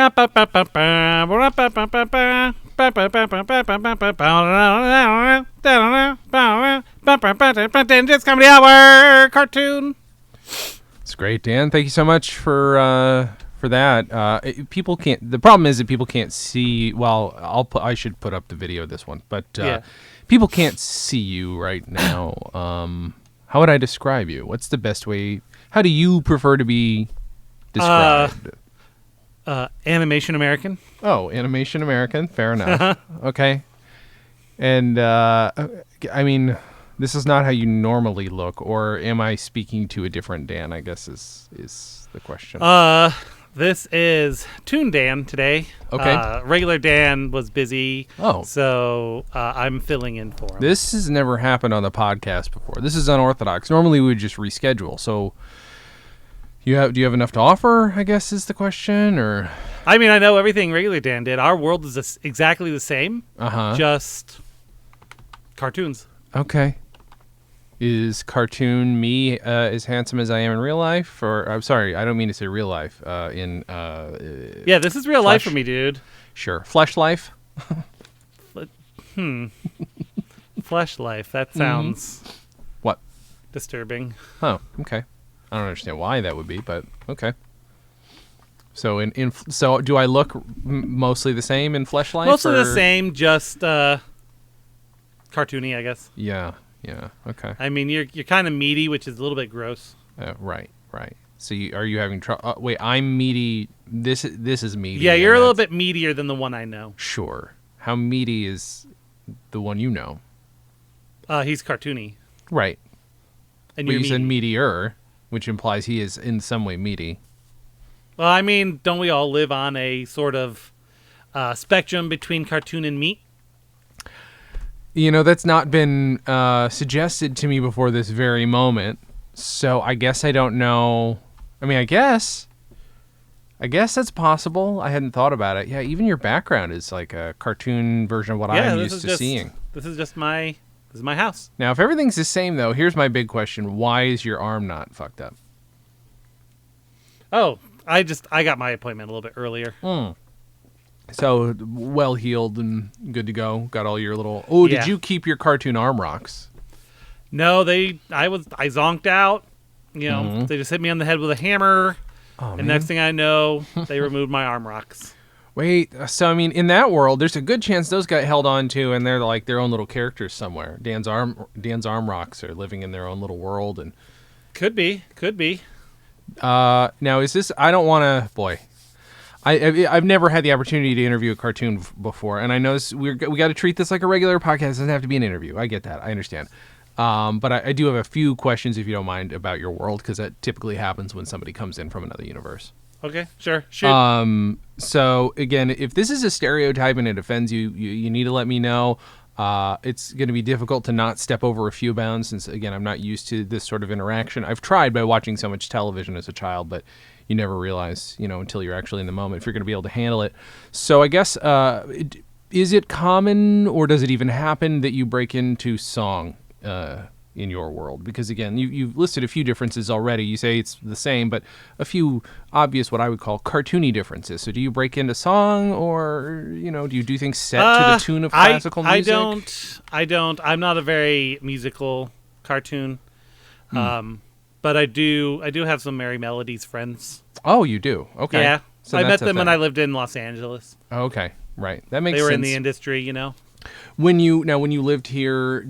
Dan's Comedy Hour cartoon. It's great, Dan. Thank you so much for that. People can't. The problem is that people can't see. Well, I should put up the video of this one, but people can't see you right now. How would I describe you? What's the best way? How do you prefer to be described? Animation American. Oh, Animation American. Fair enough. Okay. And I mean, this is not how you normally look, or am I speaking to a different Dan? I guess is the question. This is Toon Dan today. Okay. Regular Dan was busy. Oh. So I'm filling in for him. This has never happened on the podcast before. This is unorthodox. Normally we would just reschedule. So do you have enough to offer, I guess is the question, or? I mean, I know everything Regular Dan did. Our world is exactly the same. Just cartoons. Okay. Is cartoon me as handsome as I am in real life? Or I'm sorry, I don't mean to say real life. Yeah, this is real life for me, dude. Sure. Flesh life? Flesh life. That sounds what? Disturbing. Oh, okay. I don't understand why that would be, but okay. So so do I look mostly the same in flesh life? Mostly the same, just cartoony, I guess. Yeah. Okay. I mean, you're kind of meaty, which is a little bit gross. Right. So are you having trouble? Wait, I'm meaty. This is meaty. Yeah, you're a little bit meatier than the one I know. Sure. How meaty is the one you know? He's cartoony. Right. And but you said meatier, which implies he is in some way meaty. Well, I mean, don't we all live on a sort of spectrum between cartoon and meat? You know, that's not been suggested to me before this very moment. So I guess I don't know. I mean, I guess that's possible. I hadn't thought about it. Yeah, even your background is like a cartoon version of what I'm used to seeing. This is my house. Now, if everything's the same, though, here's my big question. Why is your arm not fucked up? Oh, I got my appointment a little bit earlier. So, well-healed and good to go. Got all your little... Oh, did you keep your cartoon arm rocks? No, I zonked out. You know, they just hit me on the head with a hammer. Oh, and next thing I know, they removed my arm rocks. Wait, so I mean, in that world, there's a good chance those got held on to, and they're like their own little characters somewhere. Dan's arm rocks are living in their own little world, and could be. Now, is this? I don't want to. Boy, I've never had the opportunity to interview a cartoon before, and I know we got to treat this like a regular podcast. It doesn't have to be an interview. I get that. I understand. But I do have a few questions, if you don't mind, about your world, because that typically happens when somebody comes in from another universe. Okay, sure. Shoot. So again, if this is a stereotype and it offends you, you need to let me know. It's going to be difficult to not step over a few bounds, since again, I'm not used to this sort of interaction. I've tried by watching so much television as a child, but you never realize, until you're actually in the moment, if you're going to be able to handle it. So I guess, is it common, or does it even happen, that you break into song in your world? Because again, you've listed a few differences already. You say it's the same, but a few obvious, what I would call cartoony differences. So do you break into song, or do you do things set to the tune of classical music? I don't. I'm not a very musical cartoon. But I do have some Merry Melodies friends. Oh, you do? Okay. Yeah. So I met them when I lived in Los Angeles. Okay. Right. That makes sense. They were in the industry, When you lived here,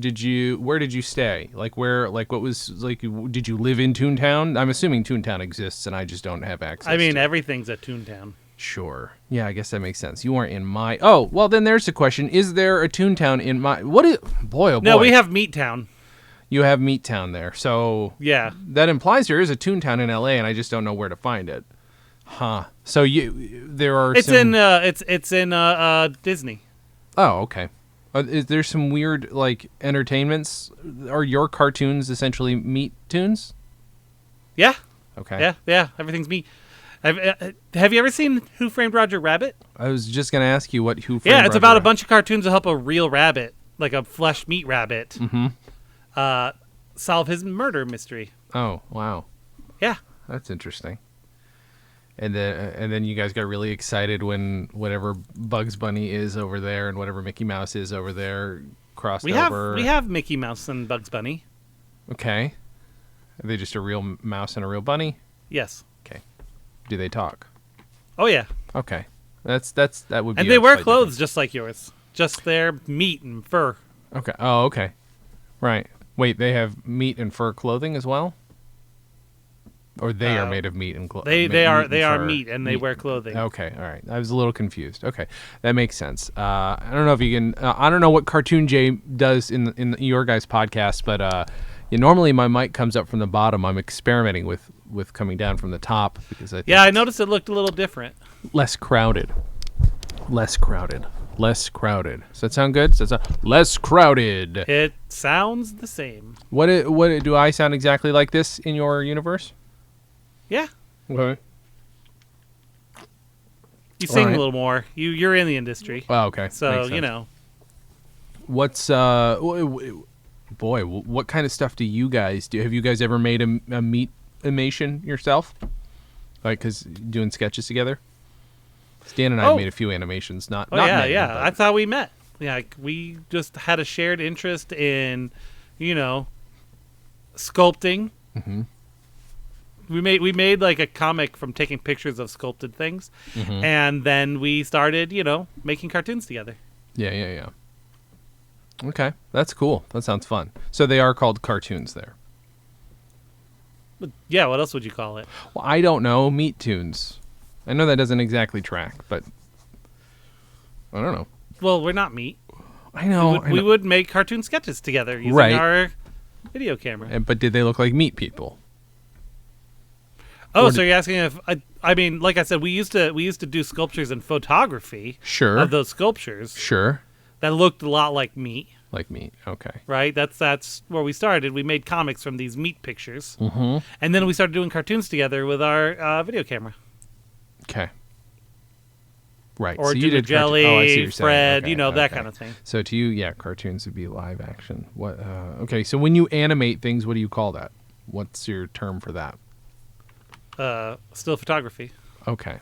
where did you stay? Did you live in Toontown? I'm assuming Toontown exists and I just don't have access to it. Everything's a Toontown. Sure. Yeah, I guess that makes sense. You weren't in my... Oh, well, then there's the question. Is there a Toontown in my... Boy, oh boy. No, we have Meat Town. You have Meat Town there. So... Yeah. That implies there is a Toontown in L.A. and I just don't know where to find it. Huh. So there are it's in Disney. Oh, okay. Is there some weird, entertainments? Are your cartoons essentially meat tunes? Yeah. Okay. Yeah. Everything's meat. Have you ever seen Who Framed Roger Rabbit? I was just going to ask you what Who Framed Roger Rabbit. Yeah, it's about a bunch of cartoons to help a real rabbit, like a flesh meat rabbit, solve his murder mystery. Oh, wow. Yeah. That's interesting. And then you guys got really excited when whatever Bugs Bunny is over there and whatever Mickey Mouse is over there crossed over. We have Mickey Mouse and Bugs Bunny. Okay. Are they just a real mouse and a real bunny? Yes. Okay. Do they talk? Oh yeah. Okay. That would be. And they wear clothes just like yours. Just their meat and fur. Okay. Oh, okay. Right. Wait, they have meat and fur clothing as well? Or they are made of meat and clothing? They are meat and they wear clothing. Okay, all right. I was a little confused. Okay, that makes sense. I don't know if you can. I don't know what Cartoon Jay does in your guys' podcast, but normally my mic comes up from the bottom. I'm experimenting with coming down from the top because I think I noticed it looked a little different. Less crowded. Does that sound good? Does that sound less crowded? It sounds the same. What do I sound exactly like this in your universe? Yeah. Okay. You sing a little more. You're in the industry. Oh, okay. So, What's boy, what kind of stuff do you guys do? Have you guys ever made a meat animation yourself? Like, cuz doing sketches together? Stan and I have made a few animations, not many, yeah. but... That's how we met. Yeah, we just had a shared interest in, sculpting. Mm-hmm. We made like a comic from taking pictures of sculpted things, and then we started, making cartoons together. Yeah. Okay, that's cool. That sounds fun. So they are called cartoons there. But yeah, what else would you call it? Well, I don't know. Meat tunes. I know that doesn't exactly track, but I don't know. Well, we're not meat. I know. We would make cartoon sketches together using our video camera. But did they look like meat people? Oh, so you're asking if I mean, like I said, we used to do sculptures and photography. Sure. Of those sculptures. Sure. That looked a lot like meat. Like meat. Okay. Right. That's where we started. We made comics from these meat pictures, and then we started doing cartoons together with our video camera. Okay. Right. Or so you did Jelly, Fred, that kind of thing. So to you, cartoons would be live action. What? Okay. So when you animate things, what do you call that? What's your term for that? Still photography. Okay.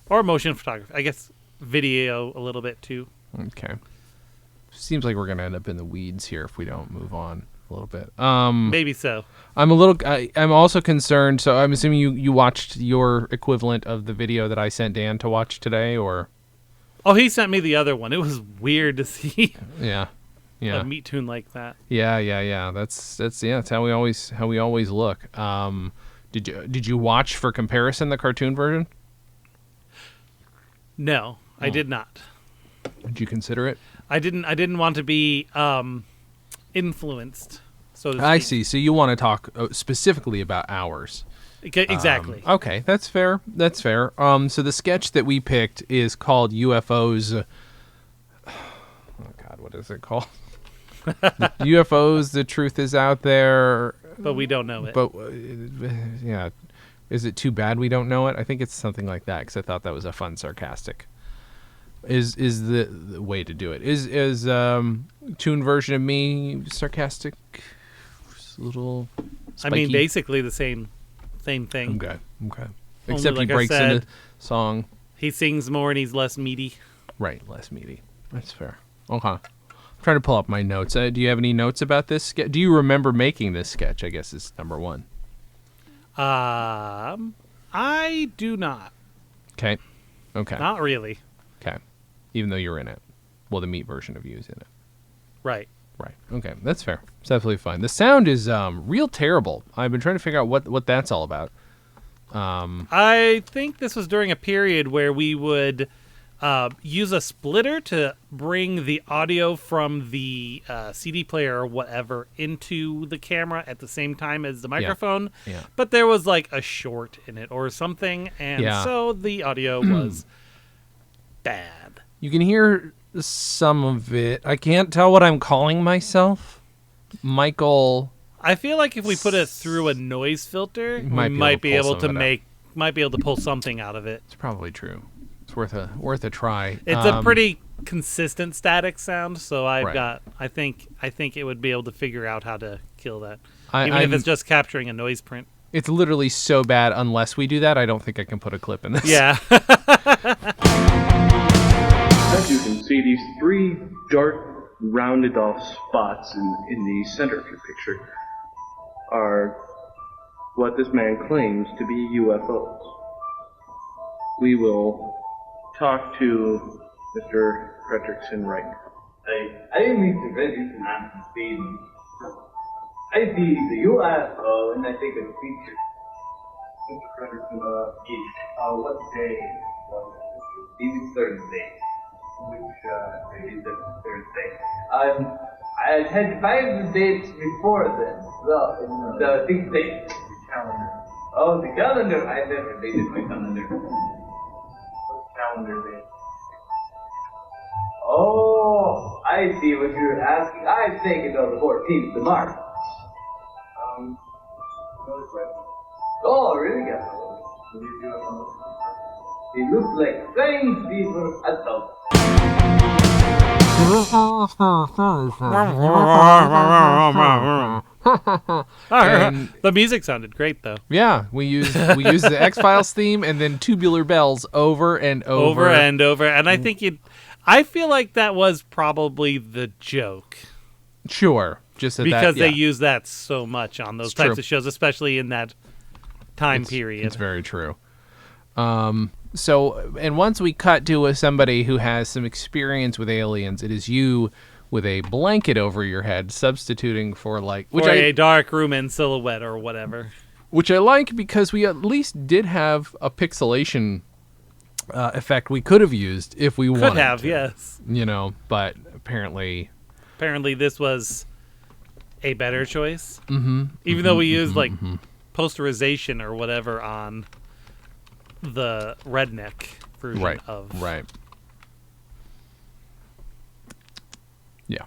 Or motion photography. I guess video a little bit too. Okay. Seems like we're gonna end up in the weeds here if we don't move on a little bit. Maybe so. I'm also concerned. So I'm assuming you watched your equivalent of the video that I sent Dan to watch today, or? Oh, he sent me the other one. It was weird to see. Yeah. A meat tune like that. Yeah. That's how we always look. Did you watch for comparison the cartoon version? No, I did not. Did you consider it? I didn't want to be influenced. So to speak. I see. So you want to talk specifically about ours. Exactly. Okay, that's fair. So the sketch that we picked is called UFOs. Oh God, what is it called? UFOs. The truth is out there. But we don't know it. But yeah, is it too bad we don't know it? I think it's something like that because I thought that was a fun sarcastic. Is the way to do it? Is Toon version of me sarcastic? Just a little spiky? I mean, basically the same thing. Okay. Except like he breaks into song. He sings more and he's less meaty. Right, less meaty. That's fair. Okay. I'm trying to pull up my notes. Do you have any notes about this sketch? Do you remember making this sketch? I guess is number one. I do not. Okay. Not really. Okay. Even though you're in it. Well, the meat version of you is in it. Right. Okay. That's fair. It's definitely fine. The sound is real terrible. I've been trying to figure out what that's all about. I think this was during a period where we would use a splitter to bring the audio from the CD player or whatever into the camera at the same time as the microphone. Yeah. But there was like a short in it or something, and so the audio was bad. You can hear some of it. I can't tell what I'm calling myself. Michael. I feel like if we put it through a noise filter, we might be able to pull something out of it. It's probably true. It's worth a try. It's a pretty consistent static sound, so I think it would be able to figure out how to kill that. Even if it's just capturing a noise print. It's literally so bad. Unless we do that, I don't think I can put a clip in this. Yeah. As you can see, these three dark, rounded off spots in the center of your picture are what this man claims to be UFOs. We will talk to Mr. Fredrickson right now. I am Mr. Fredrickson. I'm Sweden. I see the UFO and I take a picture. Mr. Fredrickson, what day was it? It is Thursday. Which It is Thursday. I had 5 dates before then. Well, the 6 dates. calendar? Oh, the calendar. I never dated my calendar. What calendar day? Oh, I see what you're asking. I think it was the 14th of March. Another question. Oh, really? Yeah. Will you do it on It looks like strange people adults. The music sounded great, though. Yeah, we use the X-Files theme and then Tubular Bells over and over. Over and over. And I feel like that was probably the joke. Sure. Just Because that, yeah. they use that so much on those It's types true. of shows, especially in that time period. It's very true. So, and once we cut to somebody who has some experience with aliens, it is you with a blanket over your head, substituting for a dark room in silhouette or whatever. Which I like because we at least did have a pixelation effect we could have used if we wanted Could have, to, yes. But apparently this was a better choice. Mm-hmm. Even though we used posterization or whatever on the redneck version of. Right. Yeah.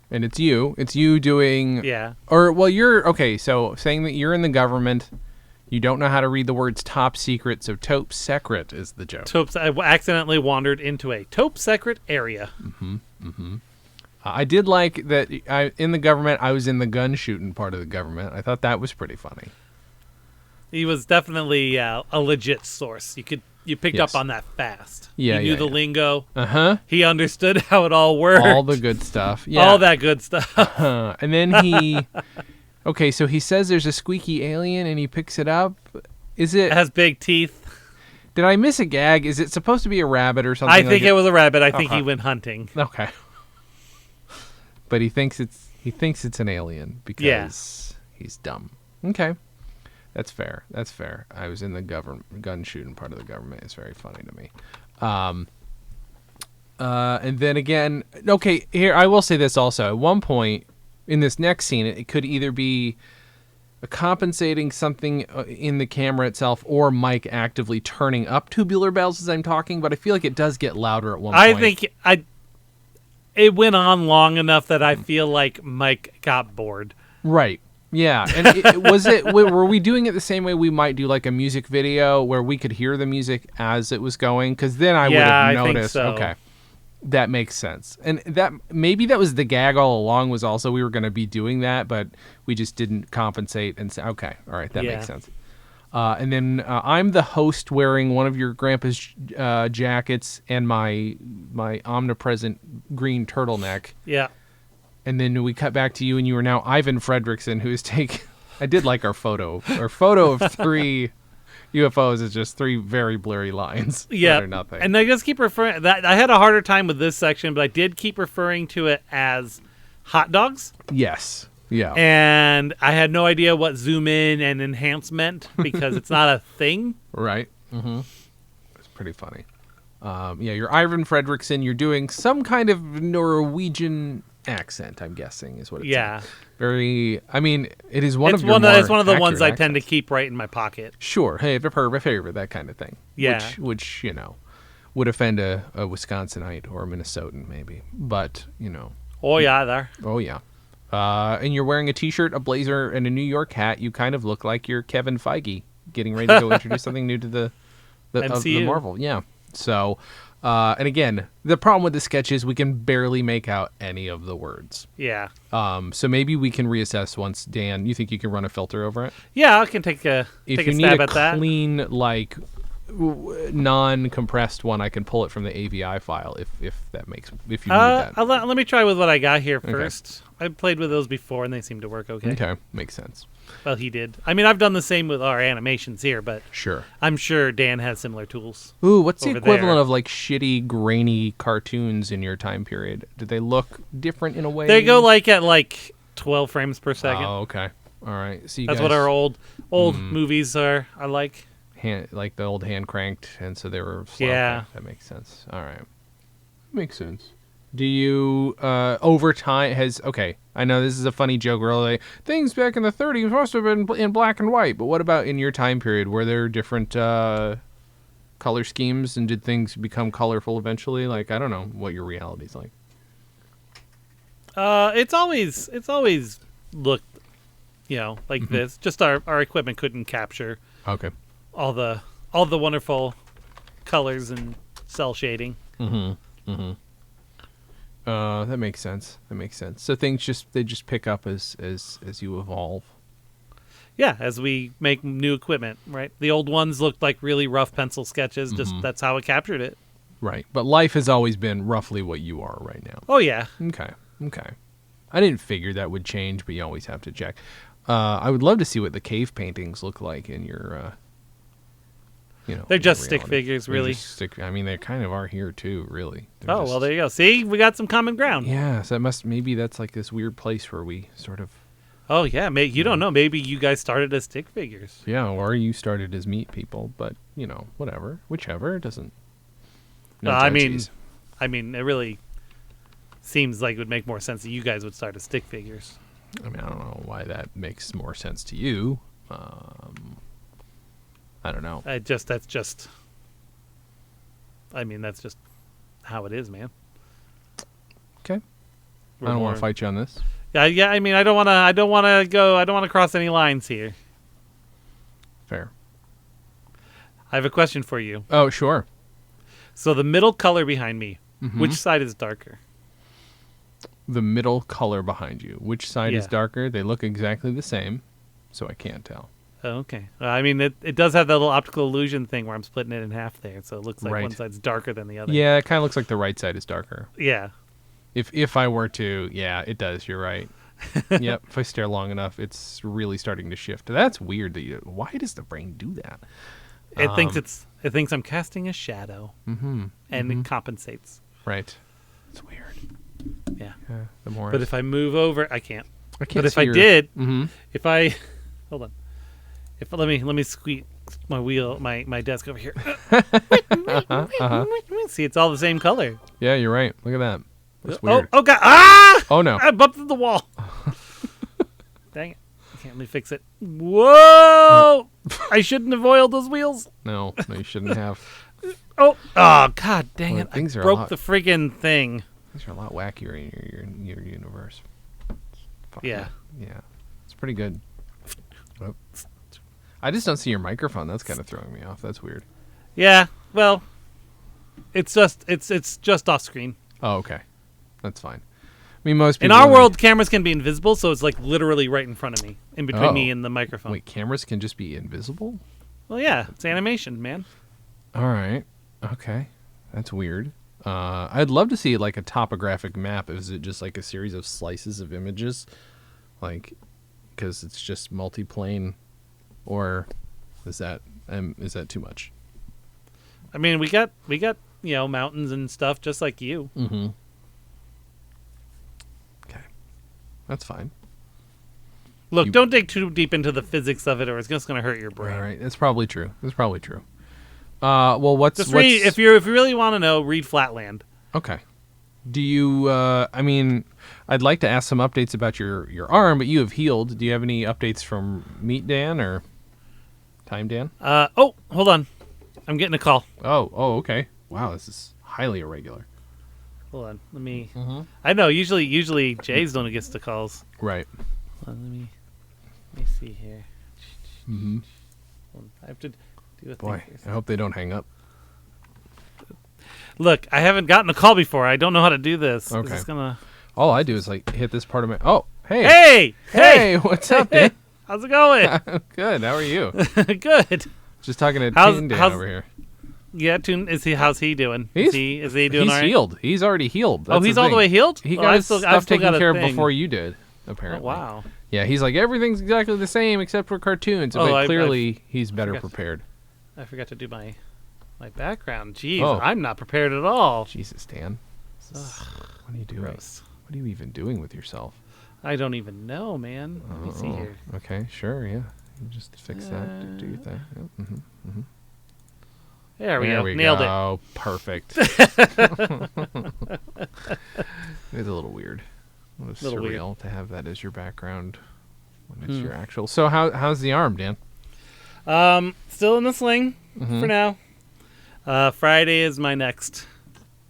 And it's you doing. Yeah. You're okay. So saying that you're in the government, you don't know how to read the words top secret, so top secret is the joke. I accidentally wandered into a top secret area. I did like that in the government, I was in the gun shooting part of the government. I thought that was pretty funny. He was definitely a legit source. You picked Yes. up on that fast. Yeah, he knew the lingo. Uh-huh. He understood how it all worked. All the good stuff. Yeah. All that good stuff. And then he... Okay, so he says there's a squeaky alien and he picks it up. Is it... It has big teeth. Did I miss a gag? Is it supposed to be a rabbit or something? I think it was a rabbit. I think he went hunting. Okay. But he thinks it's an alien because he's dumb. Okay. That's fair. I was in the gun shooting part of the government. It's very funny to me. And then again, okay, here I will say this also. At one point in this next scene, it could either be compensating something in the camera itself or Mike actively turning up Tubular Bells as I'm talking, but I feel like it does get louder at one point. I think it went on long enough that I feel like Mike got bored. Right. Yeah. And were we doing it the same way we might do like a music video where we could hear the music as it was going? Because then I would have noticed. Think so. Okay. That makes sense. And that maybe that was the gag all along, was also we were going to be doing that, but we just didn't compensate and say, okay, all right, that makes sense. And then I'm the host wearing one of your grandpa's jackets and my omnipresent green turtleneck. Yeah. And then we cut back to you, and you are now Ivan Fredrickson, who is taking... I did like our photo. Our photo of 3 UFOs is just 3 very blurry lines. Yeah. Or nothing. And I just keep referring... that I had a harder time with this section, but I did keep referring to it as hot dogs. Yes. Yeah. And I had no idea what zoom in and enhance meant because it's not a thing. Right. Mm-hmm. It's pretty funny. Yeah, you're Ivan Fredrickson. You're doing some kind of Norwegian accent, I'm guessing, is what it's very... I mean, it is one of your It's one of the ones I accents. tend to keep right in my pocket. Sure. Hey, if I've heard my favorite, that kind of thing. Yeah. Which would offend a Wisconsinite or a Minnesotan, maybe. But, Oh, yeah, there. Oh, yeah. And you're wearing a T-shirt, a blazer, and a New York hat. You kind of look like you're Kevin Feige getting ready to go introduce something new to the MCU. Of the Marvel. Yeah. So, and again, the problem with the sketch is we can barely make out any of the words. Yeah. So maybe we can reassess once. Dan, you think you can run a filter over it? Yeah, I can take a If take you a need stab a at that. clean, like non-compressed one, I can pull it from the AVI file if you need that. Let me try with what I got here first. I played with those before, and they seem to work okay. Okay, makes sense. Well, he did. I mean, I've done the same with our animations here, but Sure. I'm sure Dan has similar tools. Ooh, what's the over equivalent there. of like shitty, grainy cartoons in your time period? Did they look different in a way? They go at 12 frames per second. Oh, okay. All right. So you That's guys, what our old movies are like. like the old hand cranked, and so they were slow. Yeah. Okay, that makes sense. All right. Makes sense. Do you over time okay, I know this is a funny joke, really. Things back in the 30s must have been in black and white, but what about in your time period? Were there different color schemes, and did things become colorful eventually? Like, I don't know what your reality's like. It's always looked, like this. Just our equipment couldn't capture Okay. all the wonderful colors and cell shading. That makes sense. So things just pick up as you evolve. Yeah, as we make new equipment, right? The old ones looked like really rough pencil sketches. Just that's how it captured it. Right. But life has always been roughly what you are right now. Oh yeah. Okay. I didn't figure that would change, but you always have to check. I would love to see what the cave paintings look like in your They're in just your stick reality. figures, They're really. just I mean, they kind of are here too, really. They're Oh, well, just- there you go. See, we got some common ground. Yeah, so maybe that's like this weird place where we sort of Oh yeah, you don't know. Maybe you guys started as stick figures. yeah, or you started as meat people, but whatever, whichever, it doesn't. No I mean, touchies. it really seems like it would make more sense that you guys would start as stick figures. I don't know why that makes more sense to you. I don't know. That's just how it is, man. Okay, We're I don't want more- to fight you on this. Yeah. I mean, I don't want to cross any lines here. Fair. I have a question for you. Oh, sure. So the middle color behind me, Mm-hmm. which side is darker? The middle color behind you. Which side is Yeah. darker? They look exactly the same, so I can't tell. Oh, okay. I mean, it does have that little optical illusion thing where I'm splitting it in half there, so it looks like Right. one side's darker than the other. Yeah, it kind of looks like the right side is darker. Yeah. If I were to, yeah, it does. You're right. Yep. If I stare long enough, it's really starting to shift. That's weird. Why does the brain do that? It thinks I'm casting a shadow, and it compensates. Right. It's weird. Yeah. Yeah. The more. But if I move over, I can't. I can't But if see I your- did, Mhm. if I hold on, let me squeeze my desk over here. See, it's all the same color. Yeah, you're right. Look at that. That's weird. Oh god! Ah! Oh, no. I bumped into the wall. Dang it! Okay, let me fix it. Whoa! I shouldn't have oiled those wheels. No, you shouldn't have. Oh god! Dang Well, it! I things are a broke lot- the friggin' thing. These are a lot wackier in your universe. Fuck Yeah. Yeah. It's pretty good. Oh. I just don't see your microphone. That's kind of throwing me off. That's weird. Yeah. Well, it's just off screen. Oh, okay. That's fine. I mean, most In people our when world, cameras can be invisible, so it's like literally right in front of me, in between me Oh. and the microphone. Wait, cameras can just be invisible? Well, yeah, it's animation, man. All right. Okay. That's weird. I'd love to see like a topographic map. Is it just like a series of slices of images? Like, because it's just multi-plane, or is that too much? I mean, we got mountains and stuff just like you. Mm-hmm. Okay. That's fine. Look, You- don't dig too deep into the physics of it, or it's just going to hurt your brain. All right. That's probably true. Well, what's Just read what's- if you really want to know. Read Flatland. Okay. Do you? I mean, I'd like to ask some updates about your arm, but you have healed. Do you have any updates from Meat Dan or Time Dan? Oh, hold on, I'm getting a call. Oh, okay. Wow, this is highly irregular. Hold on, let me. Mm-hmm. I know. Usually Jay's the one who gets the calls. Right. Hold on, let me see here. Mm-hmm. Hold on, I have to do a Boy, thing I here. hope they don't hang up. Look, I haven't gotten a call before. I don't know how to do this. Okay. Is this gonna... All I do is like hit this part of my. Oh, hey, Hey! hey, what's up, Dan? How's it going? Good. How are you? Good. Just talking to How's- Toon Dan how's- over here. Yeah, How's he doing? Is he doing He's all right? healed. He's already healed. That's He's the all the thing. way healed? He Oh, got I've his still stuff taken got a care of thing. before you did. Oh, Apparently. wow. Yeah, he's like everything's exactly the same except for cartoons. Oh, But clearly he's better forgot. prepared. I forgot to do my background. Jeez, Oh. I'm not prepared at all. Jesus, Dan. What are you doing? Gross. What are you even doing with yourself? I don't even know, man. Let me see Oh, here. okay, sure, yeah. You just fix that. Do your thing. Yep. There we There go. we Nailed go. Perfect. It's a little weird. A little Little surreal to have that as your background when it's your actual. So how's the arm, Dan? it. Still in the sling Mm-hmm. for now. Friday is my next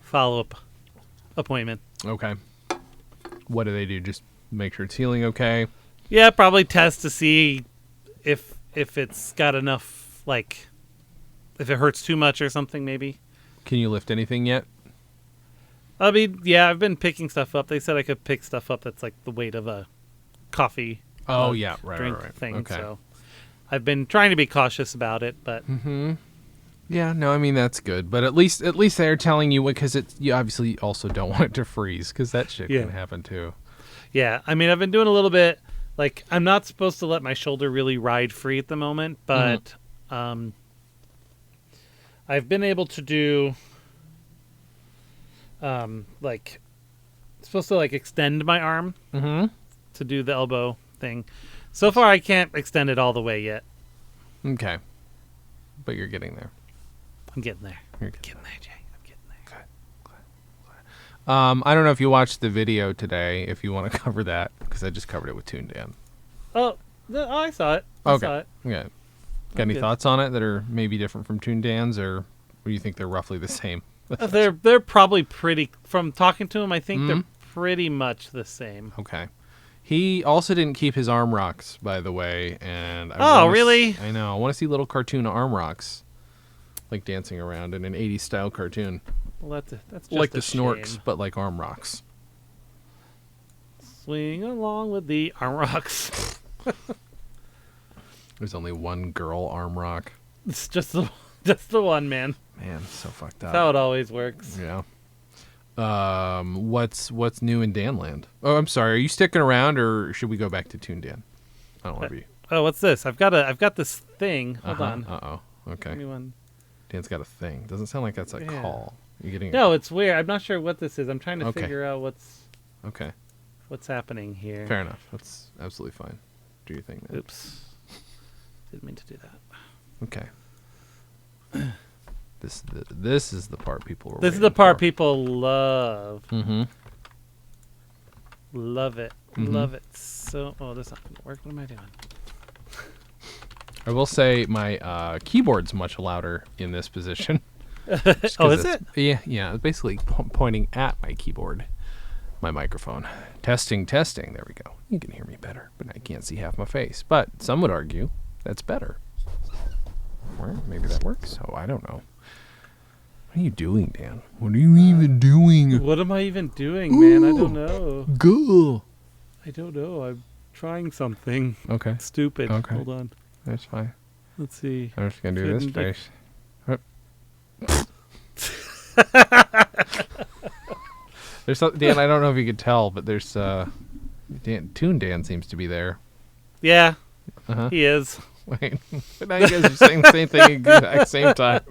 follow-up appointment. Okay. What do they do? Just make sure it's healing okay? Yeah, probably test to see if it's got enough, like, if it hurts too much or something, maybe. Can you lift anything yet? I mean, yeah, I've been picking stuff up. They said I could pick stuff up that's like the weight of a coffee. Oh, yeah. Right, drink right. thing. Okay. So I've been trying to be cautious about it, but Yeah, no, I mean that's good, but at least they're telling you because you obviously also don't want it to freeze because that shit Yeah. can happen too. yeah, I mean, I've been doing a little bit. Like, I'm not supposed to let my shoulder really ride free at the moment, but I've been able to do, like, supposed to like extend my arm to do the elbow thing. So far, I can't extend it all the way yet. Okay, but you're getting there. I'm getting there. You're Getting there, Jay. I'm getting there. I don't know if you watched the video today. If you want to cover that, because I just covered it with Toon Dan. Oh, I saw it. I saw it. Yeah. Got any good. thoughts on it that are maybe different from Toon Dan's, or do you think they're roughly the same? They're probably pretty. From talking to him, I think they're pretty much the same. Okay. He also didn't keep his arm rocks, by the way, and Really? I know. I want to see little cartoon arm rocks, like dancing around in an '80s style cartoon, Well, that's just like the a Snorks, shame. but like arm rocks. Swing along with the arm rocks. There's only one girl arm rock. It's just the one, man. Man, so fucked up. That's how it always works. Yeah. What's new in Danland? Oh, I'm sorry. Are you sticking around, or should we go back to Toon Dan? I don't want to be. Oh, what's this? I've got this thing. Hold on. Okay. Give me one. Dan's got a thing. Doesn't sound like that's a Yeah. call. You getting? No, it's weird. I'm not sure what this is. I'm trying to Okay. figure out Okay. what's happening here. Fair enough. That's absolutely fine. Do your thing, man. Oops. Didn't mean to do that. Okay. This is the part people were. This is the part people love. Mm-hmm. Love it. Love it. So, oh, this is not going to work. What am I doing? I will say my keyboard's much louder in this position. Just 'cause Oh, is it's- it? Yeah. It's basically pointing at my keyboard, my microphone. Testing. There we go. You can hear me better, but I can't see half my face. But some would argue that's better. Or maybe that works. Oh, I don't know. What are you doing, Dan? What are you even doing? What am I even doing, man? I don't know. Go. I don't know. I'm trying something Okay, stupid. Okay. Hold on. that's fine. Let's see. I'm just gonna do this Shouldn't face. There's Dan. I don't know if you could tell, but there's Toon Dan seems to be there. Yeah, Uh-huh. he is. Wait, but now you guys are saying the same thing at the exact same time.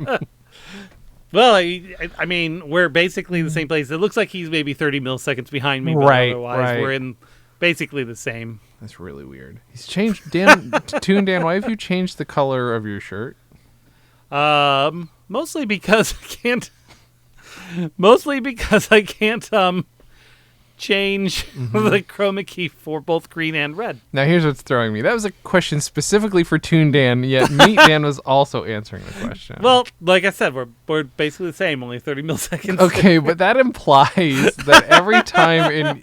Well, I mean, we're basically the same place. It looks like he's maybe 30 milliseconds behind me, but Right, otherwise right. we're in basically the same. That's really weird. He's changed. Dan, Toon Dan, why have you changed the color of your shirt? Mostly because I can't. Mostly because I can't change the chroma key for both green and red. Now here's what's throwing me. That was a question specifically for Toon Dan, yet Meat Dan was also answering the question. Well, like I said, we're basically the same, only 30 milliseconds. okay, but that implies that every time in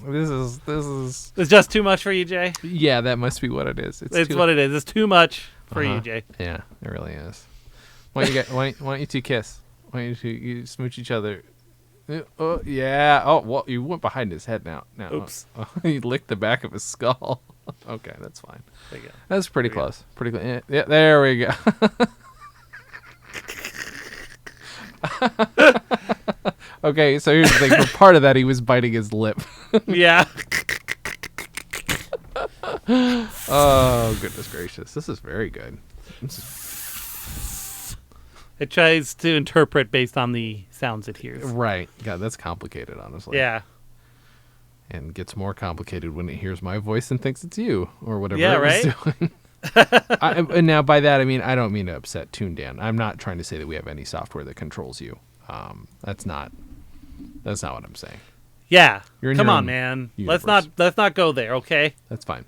this is It's just too much for you, Jay. yeah, that must be what it is. It's what it is. It's too much for you, Uh-huh. Jay. Yeah, it really is. Why don't you two kiss? Why don't you smooch each other? Oh, yeah. Oh, well, you went behind his head now. Oops. He licked the back of his skull. Okay, that's fine. There you go. That's pretty close. Pretty close. Yeah, there we go. Okay, so here's the thing. For part of that, he was biting his lip. Yeah. Oh, goodness gracious. This is very good. It tries to interpret based on the sounds it hears. Right. God, that's complicated, honestly. Yeah. And gets more complicated when it hears my voice and thinks it's you or whatever Yeah, it was right? doing. And now by that, I mean, I don't mean to upset Toon Dan. I'm not trying to say that we have any software that controls you. That's not what I'm saying. Yeah. You're in Come your on, own man. universe. Let's not go there, okay? That's fine.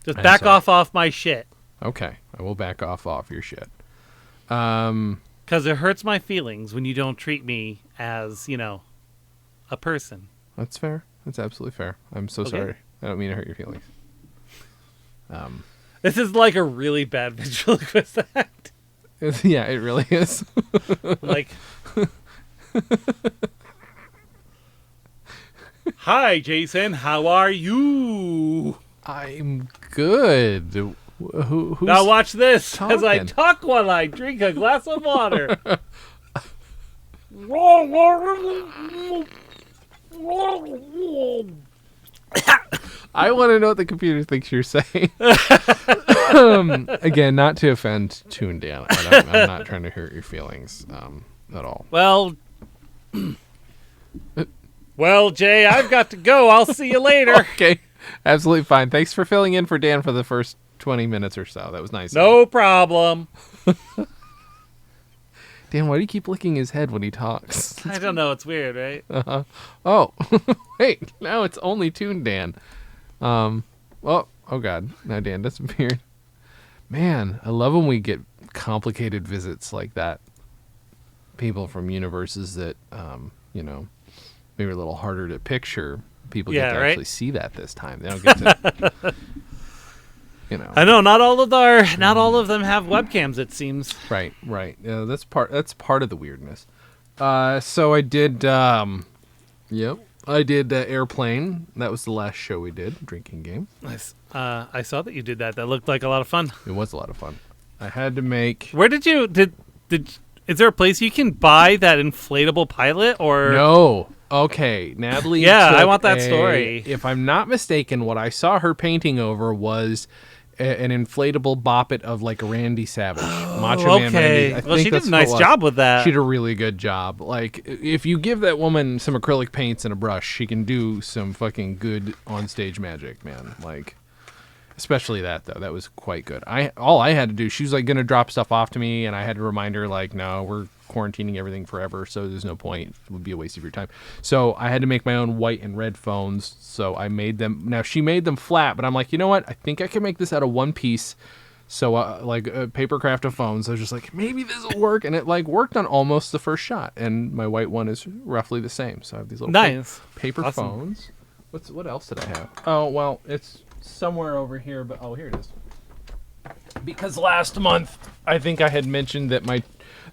Just I'm back sorry. off my shit. Okay. I will back off your shit. Because it hurts my feelings when you don't treat me as, a person. That's fair. That's absolutely fair. I'm so sorry. I don't mean to hurt your feelings. This is like a really bad ventriloquist act. Yeah, it really is. Like, hi, Jason. How are you? I'm good. Who's Now watch this as I talking? talk while I drink a glass of water. I want to know what the computer thinks you're saying. Again, not to offend Toon Dan. I'm not trying to hurt your feelings at all. Well, Jay, I've got to go. I'll see you later. Okay, absolutely fine. Thanks for filling in for Dan for the first 20 minutes or so. That was nice. No problem. Dan, why do you keep licking his head when he talks? I don't know. It's weird, right? Oh, wait. Now it's only Toon Dan. Oh God. Now Dan disappeared. Man, I love when we get complicated visits like that. People from universes that, maybe a little harder to picture. People get to right? actually see that this time. They don't get to, I know. Not all of them have webcams. It seems. Right. Yeah, that's part of the weirdness. So I did. I did Airplane. That was the last show we did. Drinking game. Nice. I saw that you did that. That looked like a lot of fun. It was a lot of fun. I had to make. Where did you did? Is there a place you can buy that inflatable pilot or No. Okay, Natalie. Yeah, I took want that story. If I'm not mistaken, what I saw her painting over was an inflatable boppet of like Randy Savage, Macho Man okay. Randy. Well, she did a nice job with that. She did a really good job. Like, if you give that woman some acrylic paints and a brush, she can do some fucking good on-stage magic, man. Like, especially that, though. That was quite good. All I had to do, she was like going to drop stuff off to me, and I had to remind her, like, no, we're quarantining everything forever, so there's no point. It would be a waste of your time. So I had to make my own white and red phones, so I made them. Now, she made them flat, but I'm like, you know what? I think I can make this out of one piece. So, like, a paper craft of phones. I was just like, maybe this will work, and it, like, worked on almost the first shot, and my white one is roughly the same. So I have these little paper Awesome. phones. What else did I have? Oh, well, it's somewhere over here, but here it is. Because last month, I think I had mentioned that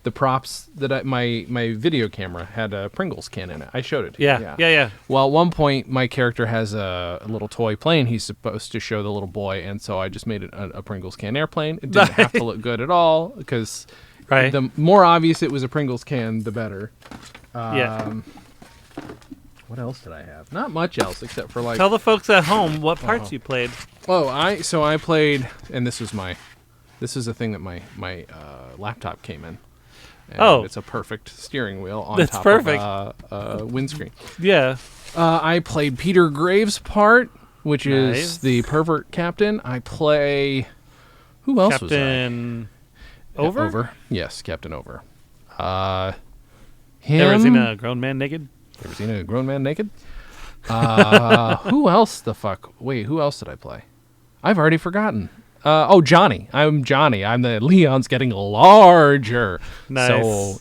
the props that my video camera had a Pringles can in it. I showed it to you. Yeah. Well, at one point, my character has a little toy plane he's supposed to show the little boy, and so I just made it a Pringles can airplane. It didn't have to look good at all, because the more obvious it was a Pringles can, the better. What else did I have? Not much else, except for, like... Tell the folks at home what parts you played. Oh, I played, and this is a thing that my laptop came in. And it's a perfect steering wheel on top of a windscreen. Yeah. I played Peter Graves' part, which is the pervert captain. I play... Who else was I? Captain Over? Over. Yes, Captain Over. Him. Ever seen a grown man naked? Ever seen a grown man naked? Who else the fuck? Wait, who else did I play? I've already forgotten. Johnny. I'm Johnny. I'm the Leon's getting larger. Nice. So,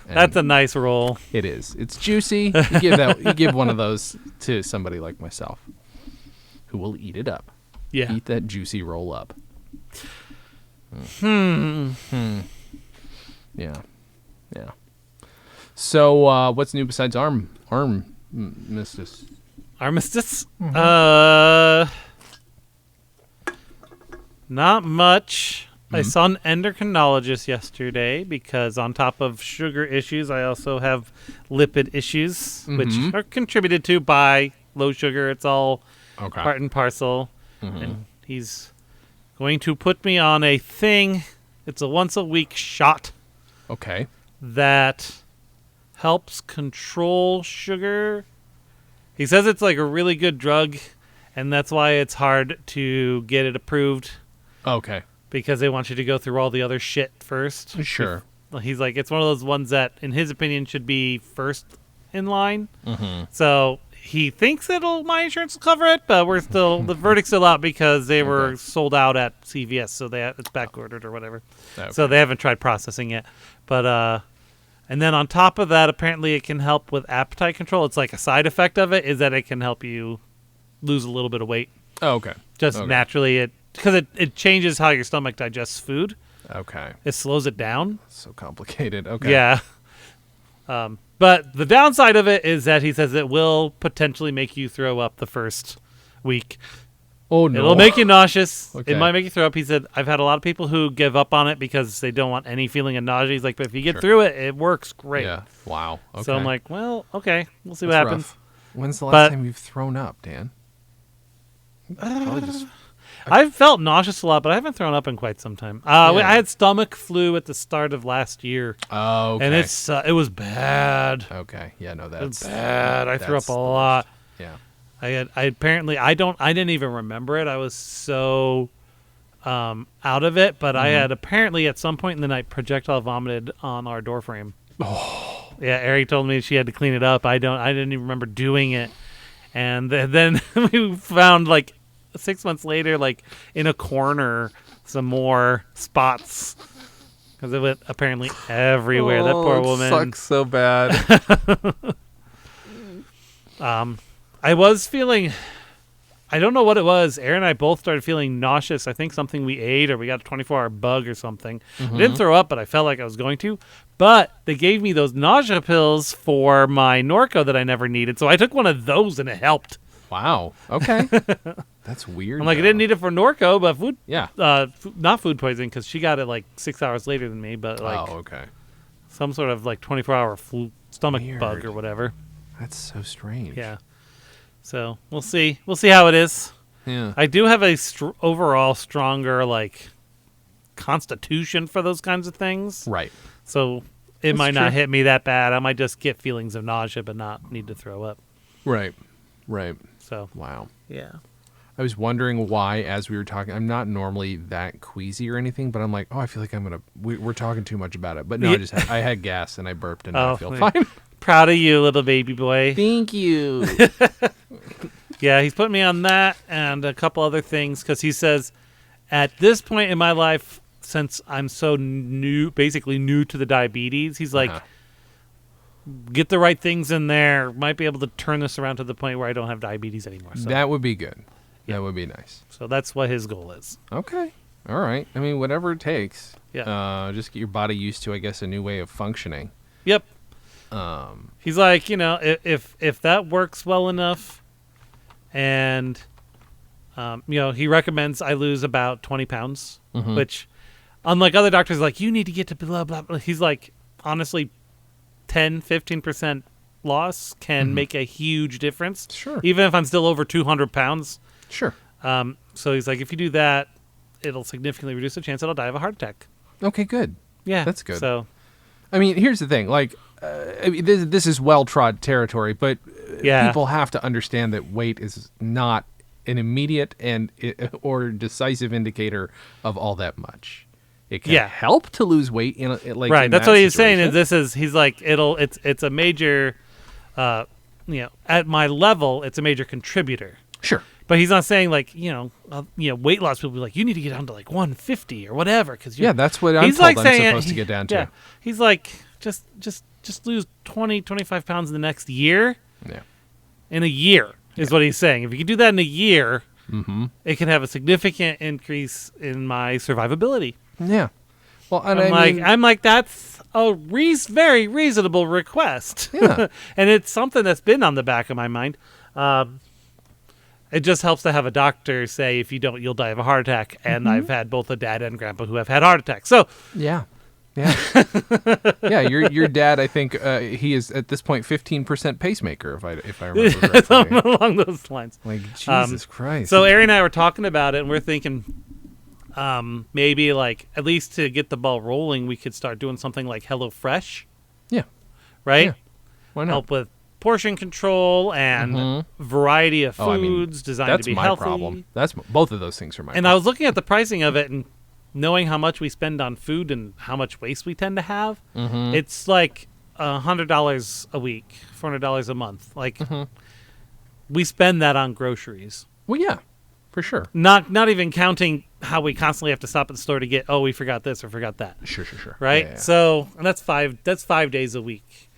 That's a nice role. It is. It's juicy. You give one of those to somebody like myself who will eat it up. Yeah. Eat that juicy roll up. Yeah. So, what's new besides armistice? Armistice? Not much. I saw an endocrinologist yesterday because on top of sugar issues, I also have lipid issues, which are contributed to by low sugar. It's all part and parcel. And he's going to put me on a thing. It's a once-a-week shot. Okay. That helps control sugar. He says it's like a really good drug, and that's why it's hard to get it approved. Okay. Because they want you to go through all the other shit first. Sure. He's like, it's one of those ones that, in his opinion, should be first in line. So he thinks my insurance will cover it, but we're still, the verdict's still out because they were sold out at CVS, so it's back ordered or whatever. Okay. So they haven't tried processing it. But, and then on top of that, apparently it can help with appetite control. It's like a side effect of it is that it can help you lose a little bit of weight. Oh, okay. Just naturally, because it changes how your stomach digests food. Okay. It slows it down. So complicated. Okay. Yeah. But the downside of it is that he says it will potentially make you throw up the first week. Oh, no. It'll make you nauseous. Okay. It might make you throw up. He said, I've had a lot of people who give up on it because they don't want any feeling of nausea. He's like, but if you get through it, it works great. Yeah. Wow. Okay. So I'm like, well, okay. We'll see what happens. Rough. When's the last time you've thrown up, Dan? Probably just... I've felt nauseous a lot, but I haven't thrown up in quite some time. I had stomach flu at the start of last year. Oh, okay. And it was bad. Okay. Yeah, no, It that's... was bad. I threw up a lot. Yeah. I didn't even remember it. I was so out of it, but I had apparently at some point in the night projectile vomited on our door frame. Oh. Yeah, Ari told me she had to clean it up. I didn't even remember doing it. And then we found 6 months later, in a corner, some more spots because it went apparently everywhere. That poor woman sucks so bad. I was feeling, I don't know what it was. Aaron and I both started feeling nauseous. I think something we ate or we got a 24-hour bug or something. I didn't throw up, but I felt like I was going to. But they gave me those nausea pills for my Norco that I never needed. So I took one of those and it helped. Wow. Okay. That's weird. I'm like, I didn't need it for Norco, but food. Yeah. Not food poisoning because she got it 6 hours later than me, but okay. Some sort of 24-hour stomach Weird. bug or whatever. That's so strange. Yeah. So we'll see. We'll see how it is. Yeah. I do have a overall stronger constitution for those kinds of things. Right. So it might not hit me that bad. I might just get feelings of nausea, but not need to throw up. Right. Right. So wow. Yeah. I was wondering why, as we were talking, I'm not normally that queasy or anything, but I'm like, oh, I feel like we're talking too much about it. But no, I had gas and I burped and I feel fine. Proud of you, little baby boy. Thank you. Yeah, he's putting me on that and a couple other things because he says at this point in my life, since I'm so basically new to the diabetes, he's like, get the right things in there. Might be able to turn this around to the point where I don't have diabetes anymore. So. That would be good. Yeah. That would be nice. So that's what his goal is. Okay. All right. I mean, whatever it takes. Yeah. Just get your body used to, I guess, a new way of functioning. Yep. He's like, if that works well enough, and he recommends I lose about 20 pounds, which, unlike other doctors, you need to get to blah blah blah. He's like, honestly, 10-15% loss can make a huge difference. Sure. Even if I'm still over 200 pounds. Sure. So he's like, if you do that, it'll significantly reduce the chance that I'll die of a heart attack. Okay, good. Yeah, that's good. So, I mean, here's the thing. This is well-trod territory, but people have to understand that weight is not an immediate or decisive indicator of all that much. It can help to lose weight right. That's what he's saying. He's like, it's a major, at my level, it's a major contributor. Sure. But he's not saying weight loss people be like, you need to get down to 150 or whatever because that's what I'm told I'm supposed to get down to. Yeah. He's like, just lose 20-25 pounds in the next year. Yeah. In a year is what he's saying. If you can do that in a year, it can have a significant increase in my survivability. Yeah. Well, and I'm like, that's a very reasonable request. Yeah. And it's something that's been on the back of my mind. It just helps to have a doctor say, if you don't, you'll die of a heart attack. And I've had both a dad and grandpa who have had heart attacks. So Yeah. Yeah. Your dad, I think he is at this point 15% pacemaker, if I remember correctly. something along those lines. Like, Jesus Christ. So Ari and I were talking about it, and we're thinking maybe like at least to get the ball rolling, we could start doing something like HelloFresh, yeah. right? Yeah. Why not? Help with portion control and variety of Oh, I mean, foods designed That's to be my healthy. problem. Both of those things are my And problem. I was looking at the pricing of it and knowing how much we spend on food and how much waste we tend to have. It's like $100 a week, $400 a month. Like we spend that on groceries. Well, yeah, for sure. Not even counting how we constantly have to stop at the store to get, we forgot this or forgot that. Sure. Right? Yeah. So and that's 5 days a week.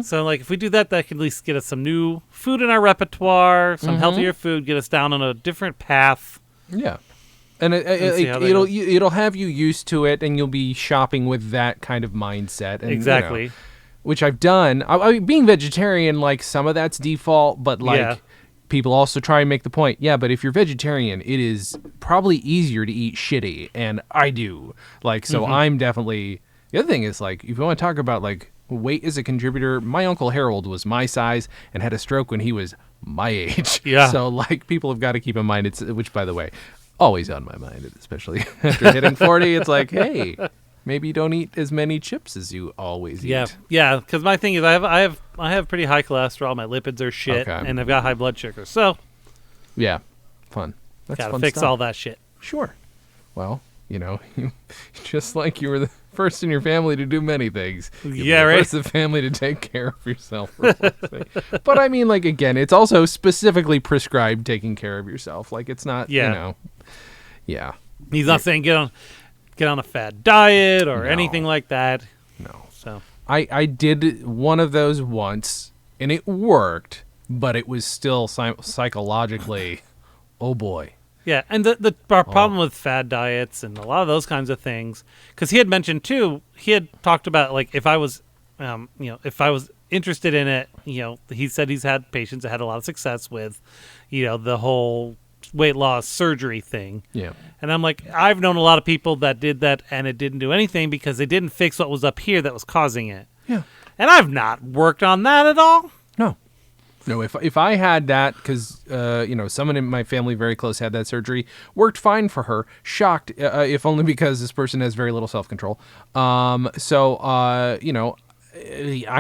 So like if we do that, that could at least get us some new food in our repertoire, some healthier food, get us down on a different path. Yeah. And see how that it'll have you used to it, and you'll be shopping with that kind of mindset. And, Exactly. you know, which I've done. I mean, being vegetarian, like, some of that's default, but like Yeah. people also try and make the point. Yeah, but if you're vegetarian, it is probably easier to eat shitty, and I do. Like, so I'm definitely. The other thing is, like, if you want to talk about like weight as a contributor, my Uncle Harold was my size and had a stroke when he was my age. Yeah. So like people have got to keep in mind, which by the way, always on my mind, especially after hitting 40. It's like, hey, maybe you don't eat as many chips as you always eat. Yeah. Because my thing is, I have pretty high cholesterol. My lipids are shit, Okay. and I've got high blood sugar. So Yeah, fun. That's gotta fun fix stuff. all that shit. Sure. Well, you know, just like you were the first in your family to do many things. You Yeah, were the right. First in the family to take care of yourself. For fuck's sake. But I mean, like, again, it's also specifically prescribed taking care of yourself. Like, it's not, Yeah. you know. Yeah. He's not saying get on a fad diet or No. anything like that. No. So I did one of those once, and it worked, but it was still psychologically, oh boy. yeah, and our problem with fad diets and a lot of those kinds of things, because he had mentioned too, he had talked about like if I was, if I was interested in it, he said he's had patients that had a lot of success with, the whole weight loss surgery thing. Yeah. And I'm like, I've known a lot of people that did that and it didn't do anything because they didn't fix what was up here that was causing it. Yeah. And I've not worked on that at all. No, if I had that, because, someone in my family very close had that surgery, worked fine for her, shocked, if only because this person has very little self-control. I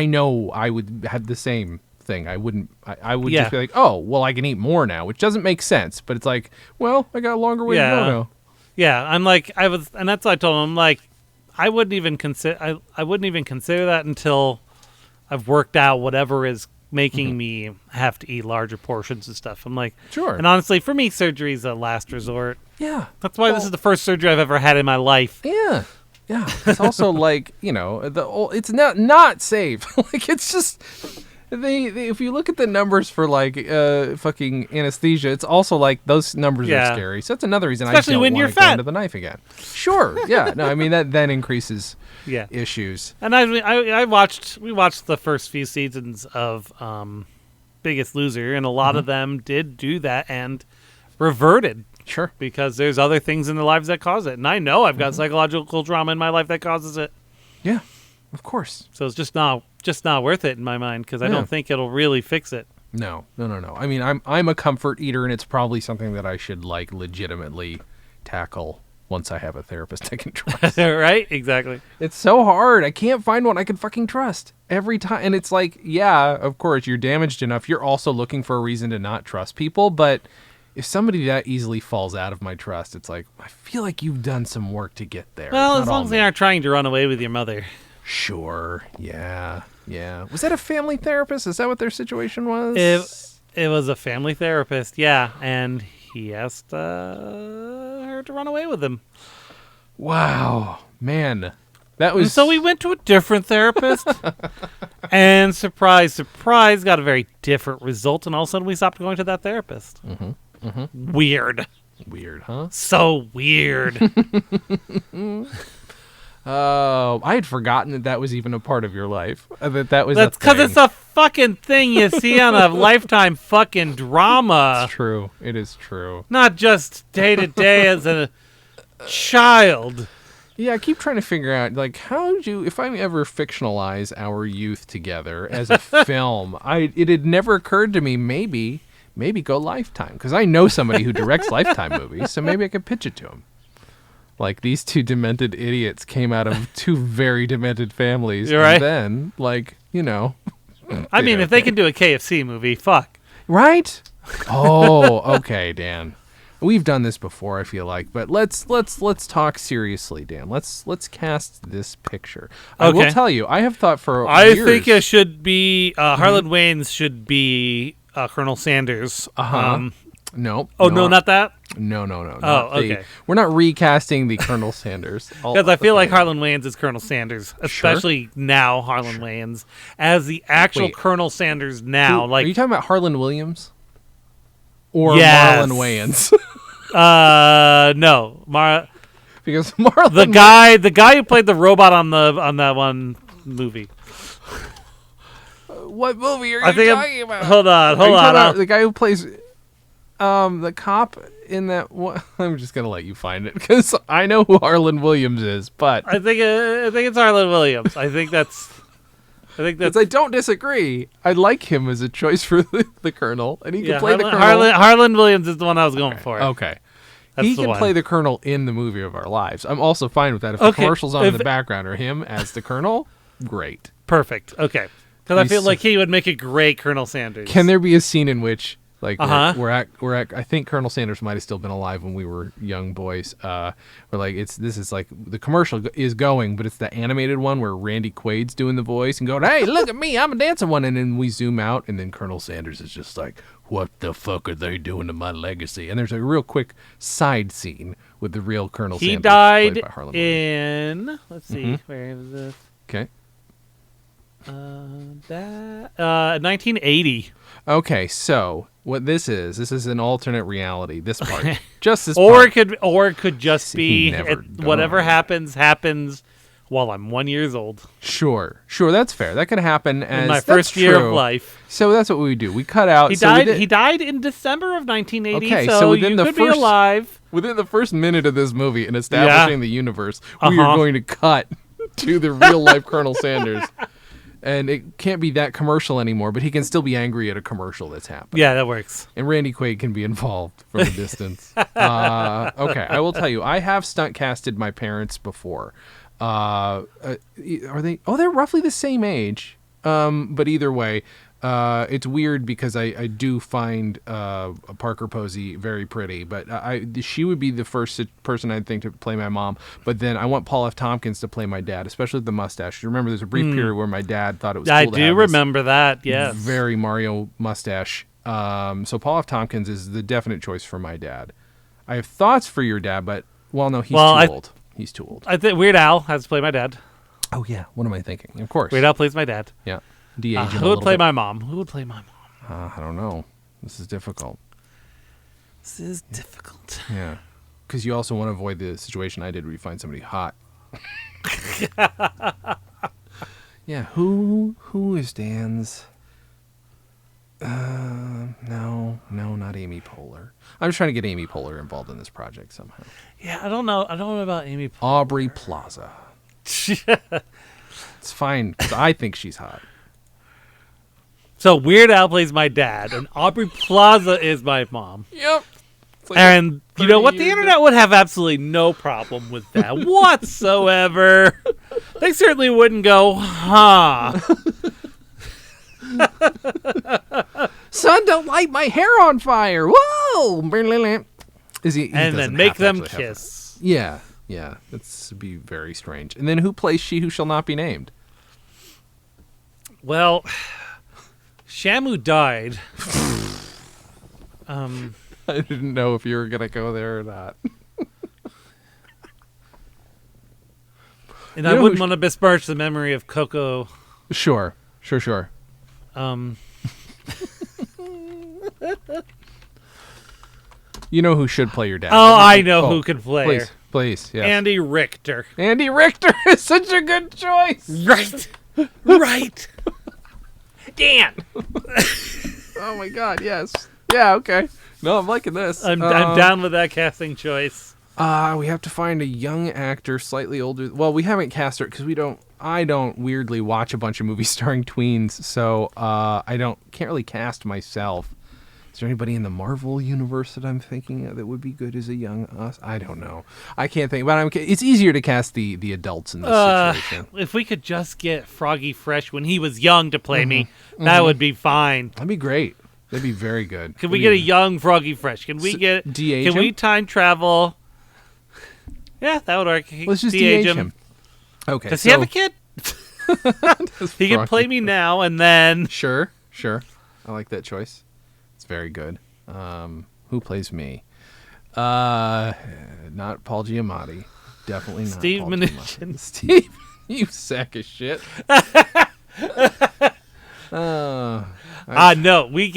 know I would have the same thing. I would just be like, oh, well, I can eat more now, which doesn't make sense. But it's like, well, I got a longer way to go now. Yeah, I'm like, and that's what I told him. I'm like, I wouldn't even consider that until I've worked out whatever is making me have to eat larger portions and stuff. I'm like, Sure. And honestly, for me, surgery is a last resort. Yeah. That's why this is the first surgery I've ever had in my life. Yeah. Yeah. It's also like, it's not safe. Like, it's just... if you look at the numbers for like fucking anesthesia, it's also like those numbers are scary. So that's another reason Especially I don't when want you're to go fat. into the knife again. Sure, yeah. No, I mean that then increases Yeah. issues. And we watched the first few seasons of Biggest Loser, and a lot of them did do that and reverted. Sure. Because there's other things in their lives that cause it. And I know I've got psychological trauma in my life that causes it. Yeah, of course. So it's just not worth it in my mind because I Yeah. don't think it'll really fix it. No. I mean, I'm a comfort eater, and it's probably something that I should like legitimately tackle once I have a therapist I can trust. Right? Exactly. It's so hard. I can't find one I can fucking trust every time. And it's like, yeah, of course, you're damaged enough. You're also looking for a reason to not trust people. But if somebody that easily falls out of my trust, it's like, I feel like you've done some work to get there. Well, It's as not long all as me. they aren't trying to run away with your mother. Sure. Yeah. Was that a family therapist? Is that what their situation was? It was a family therapist, yeah. And he asked her to run away with him. Wow. Man. That And was... so we went to a different therapist. And surprise, surprise, got a very different result. And all of a sudden we stopped going to that therapist. Weird. Weird, huh? So weird. Oh, I had forgotten that was even a part of your life. That was. That's because it's a fucking thing you see on a Lifetime fucking drama. It's true. It is true. Not just day to day as a child. Yeah, I keep trying to figure out, like, how would you, if I ever fictionalize our youth together as a film, it had never occurred to me, maybe go Lifetime, because I know somebody who directs Lifetime movies, so maybe I could pitch it to him. Like, these two demented idiots came out of two very demented families, You're right. And then, like, you know. I mean, if they can do a KFC movie, fuck. Right? Oh, okay, Dan. We've done this before, I feel like, but let's talk seriously, Dan. Let's cast this picture. I will tell you, I have thought for years. I think it should be Harlan Wayans should be Colonel Sanders. No. Oh no, not that. No. Oh, okay. We're not recasting the Colonel Sanders Because I feel like Harlan Wayans is Colonel Sanders, especially now. Harlan Wayans as the actual Colonel Sanders now. Are you talking about Harlan Williams? Or yes. Marlon Wayans? No, because Marlon the guy who played the robot on that one movie. What movie are you talking about? Hold on. The guy who plays the cop in that one. I'm just gonna let you find it because I know who Harlan Williams is, but I think it's Harlan Williams. I think that's. I don't disagree. I like him as a choice for the Colonel, and he can play the Colonel. Harlan Williams is the one I was going for. Okay. He can play the Colonel in the movie of our lives. I'm also fine with that. If the commercials on in the background are him as the Colonel, great. Perfect. Okay. Because I feel like he would make a great Colonel Sanders. Can there be a scene in which, like, we're at? I think Colonel Sanders might have still been alive when we were young boys. Where like this is like the commercial is going, but it's the animated one where Randy Quaid's doing the voice and going, "Hey, look at me, I'm a dancing one," and then we zoom out, and then Colonel Sanders is just like, "What the fuck are they doing to my legacy?" And there's a real quick side scene with the real Colonel Sanders. He died played by Harlan in. Let's see, where is this? Okay. 1980. Okay, so what this is an alternate reality. This part, just this or part. it could just be whatever happens while I'm 1 year old. Sure, that's fair. That could happen as in my first year of life. So that's what we do. We cut out. He died in December of 1980. Okay, so within you could be alive. Within the first minute of this movie in establishing the universe, we are going to cut to the real life Colonel Sanders. And it can't be that commercial anymore, but he can still be angry at a commercial that's happening. Yeah, that works. And Randy Quaid can be involved from a distance. Okay, I will tell you, I have stunt casted my parents before. Are they? Oh, they're roughly the same age. But either way, it's weird because I do find Parker Posey very pretty, but she would be the first person I'd think to play my mom. But then I want Paul F. Tompkins to play my dad, especially with the mustache. You remember there's a brief period where my dad thought it was cool I to do have remember that, yes. Very Mario mustache. So Paul F. Tompkins is the definite choice for my dad. I have thoughts for your dad, but, he's too old. He's too old. I think Weird Al has to play my dad. Oh, yeah. What am I thinking? Of course. Weird Al plays my dad. Yeah. Who would play my mom? Who would play my mom? I don't know. This is difficult. Yeah. Because you also want to avoid the situation I did where you find somebody hot. Yeah. Who is Dan's? No, not Amy Poehler. I'm just trying to get Amy Poehler involved in this project somehow. Yeah, I don't know about Amy Poehler. Aubrey Plaza. It's fine, because I think she's hot. So Weird Al plays my dad, and Aubrey Plaza is my mom. Yep. Like and you know what? The internet would have absolutely no problem with that whatsoever. They certainly wouldn't go, huh? Son, don't light my hair on fire. Whoa! And then make them kiss. Yeah. That's be very strange. And then who plays She Who Shall Not Be Named? Well, Shamu died. I didn't know if you were going to go there or not. And I wouldn't want to besmirch the memory of Coco. Sure. You know who should play your dad. Oh, I know who could play her. Please, yes. Andy Richter. Andy Richter is such a good choice. Right. Right. Dan. Oh my God, yes. Yeah, okay. No, I'm liking this. I'm down with that casting choice. We have to find a young actor, slightly older. Well, we haven't cast her because I don't weirdly watch a bunch of movies starring tweens, so can't really cast myself. Is there anybody in the Marvel universe that I'm thinking of that would be good as a young us? I don't know. I can't think. But it's easier to cast the adults in this situation. If we could just get Froggy Fresh when he was young to play me, that would be fine. That'd be great. That'd be very good. Can we get a young Froggy Fresh? Can we get? De-age Can we him? time travel? Yeah, that would work. Let's just de-age him. Okay. Does he have a kid? He can play me now and then. Sure. I like that choice. It's very good. Who plays me? Not Paul Giamatti. Definitely not Steve Paul Mnuchin. Giamatti. Steve, you sack of shit. No, we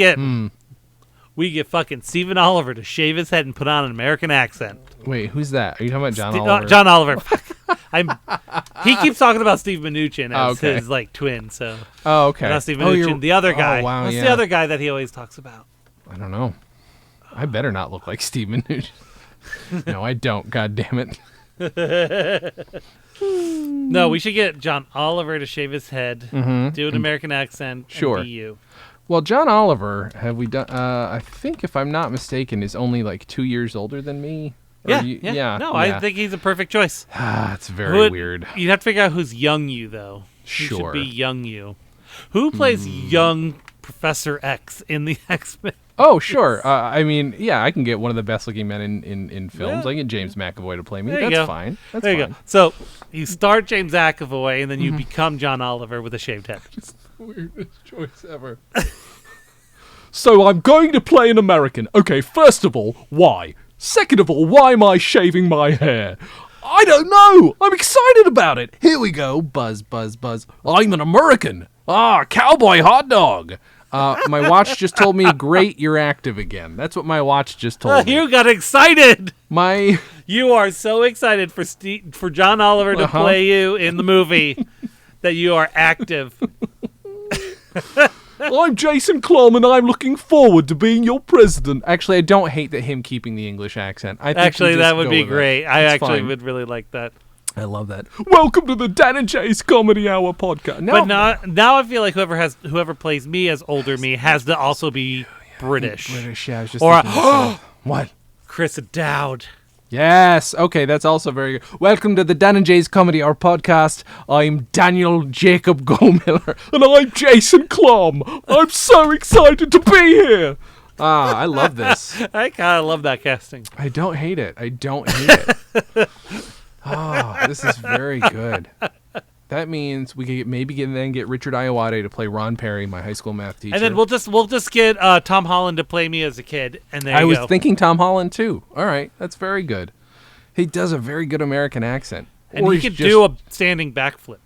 get fucking Stephen Oliver to shave his head and put on an American accent. Wait, who's that? Are you talking about John Oliver? John Oliver. He keeps talking about Steve Mnuchin as his twin. So. Oh, okay. Not Steve Mnuchin, the other guy. Oh, wow, What's the other guy that he always talks about? I don't know. I better not look like Steve Mnuchin. No, I don't. God damn it. No, we should get John Oliver to shave his head, do an American accent, Sure. and be you. Well, John Oliver, have we done? I think, if I'm not mistaken, is only like 2 years older than me. Yeah. No, I think he's a perfect choice. It's very weird. You'd have to figure out who's young you, though. Sure. Who should be young you? Who plays young Professor X in the X-Men? Oh, sure. I mean, yeah, I can get one of the best-looking men in films. Yeah. I can get James McAvoy to play me. There you That's go. fine. That's There you fine. go. So you start James McAvoy, and then you become John Oliver with a shaved head. Weirdest choice ever. So I'm going to play an American. Okay, first of all, why? Second of all, why am I shaving my hair? I don't know. I'm excited about it. Here we go. Buzz, buzz, buzz. I'm an American. Cowboy hot dog. My watch just told me, great, you're active again. That's what my watch just told me. You got excited. You are so excited for John Oliver to play you in the movie that you are active. I'm Jason Klum, and I'm looking forward to being your president. Actually, I don't hate that him keeping the English accent. I think that would be great. I would really like that. I love that. Welcome to the Dan and Jay's Comedy Hour podcast. But now I feel like whoever plays me as older me has to also be British. British, yeah. I was just Or what? Chris Dowd. Yes. Okay, that's also very good. Welcome to the Dan and Jay's Comedy Hour podcast. I'm Daniel Jacob Gomiller. And I'm Jason Klum. I'm so excited to be here. I love this. I kind of love that casting. I don't hate it. This is very good. That means we could maybe get Richard Ayoade to play Ron Perry, my high school math teacher. And then we'll just get Tom Holland to play me as a kid, and there I you was go. thinking Tom Holland too. All right, that's very good. He does a very good American accent, and he could do a standing backflip.